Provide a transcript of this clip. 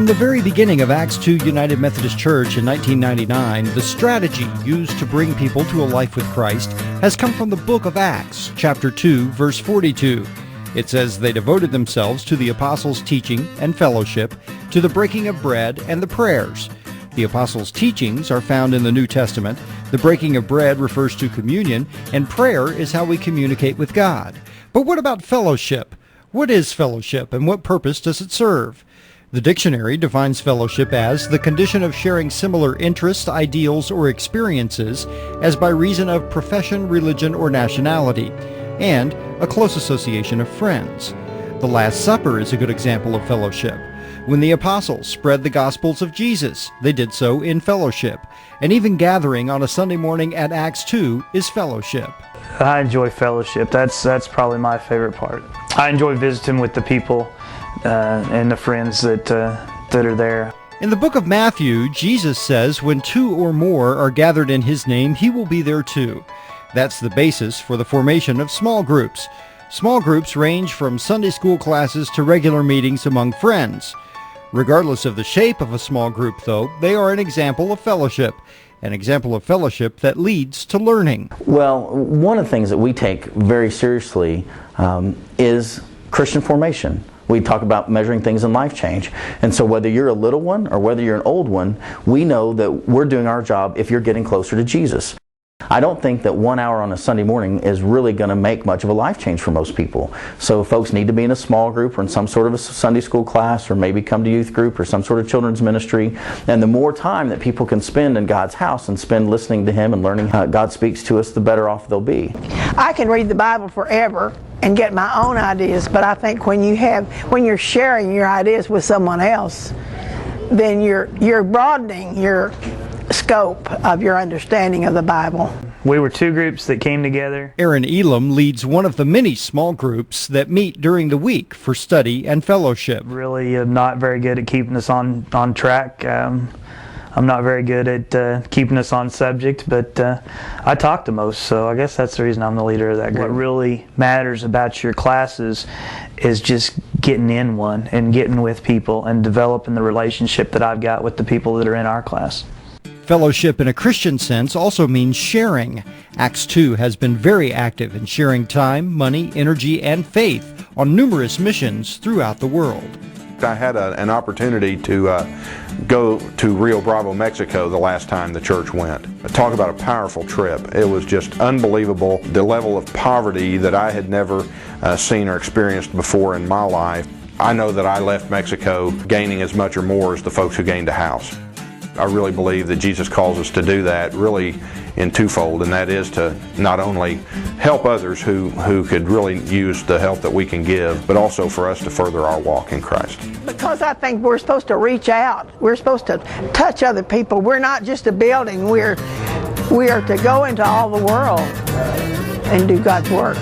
From the very beginning of Acts 2 United Methodist Church in 1999, the strategy used to bring people to a life with Christ has come from the book of Acts, chapter 2, verse 42. It says they devoted themselves to the apostles' teaching and fellowship, to the breaking of bread and the prayers. The apostles' teachings are found in the New Testament. The breaking of bread refers to communion, and prayer is how we communicate with God. But what about fellowship? What is fellowship, and what purpose does it serve? The dictionary defines fellowship as the condition of sharing similar interests, ideals, or experiences as by reason of profession, religion, or nationality, and a close association of friends. The Last Supper is a good example of fellowship. When the apostles spread the Gospels of Jesus, they did so in fellowship. And even gathering on a Sunday morning at Acts 2 is fellowship. I enjoy fellowship. That's probably my favorite part. I enjoy visiting with the people and the friends that are there. In the book of Matthew, Jesus says when two or more are gathered in his name, he will be there too. That's the basis for the formation of small groups. Small groups range from Sunday school classes to regular meetings among friends. Regardless of the shape of a small group, though, they are an example of fellowship that leads to learning. Well, one of the things that we take very seriously is Christian formation. We talk about measuring things in life change. And so whether you're a little one or whether you're an old one, we know that we're doing our job if you're getting closer to Jesus. I don't think that 1 hour on a Sunday morning is really going to make much of a life change for most people. So folks need to be in a small group or in some sort of a Sunday school class, or maybe come to youth group or some sort of children's ministry. And the more time that people can spend in God's house and spend listening to Him and learning how God speaks to us, the better off they'll be. I can read the Bible forever and get my own ideas, but I think when you're sharing your ideas with someone else, then you're broadening your scope of your understanding of the Bible. We were two groups that came together. Aaron Elam leads one of the many small groups that meet during the week for study and fellowship. Really not very good at keeping us on track. I'm not very good at keeping us on subject, but I talk the most, so I guess that's the reason I'm the leader of that group. What really matters about your classes is just getting in one and getting with people and developing the relationship that I've got with the people that are in our class. Fellowship in a Christian sense also means sharing. Acts 2 has been very active in sharing time, money, energy, and faith on numerous missions throughout the world. I had an opportunity to go to Rio Bravo, Mexico the last time the church went. Talk about a powerful trip. It was just unbelievable, the level of poverty that I had never seen or experienced before in my life. I know that I left Mexico gaining as much or more as the folks who gained a house. I really believe that Jesus calls us to do that really in twofold, and that is to not only help others who could really use the help that we can give, but also for us to further our walk in Christ. Because I think we're supposed to reach out. We're supposed to touch other people. We're not just a building. We are to go into all the world and do God's work.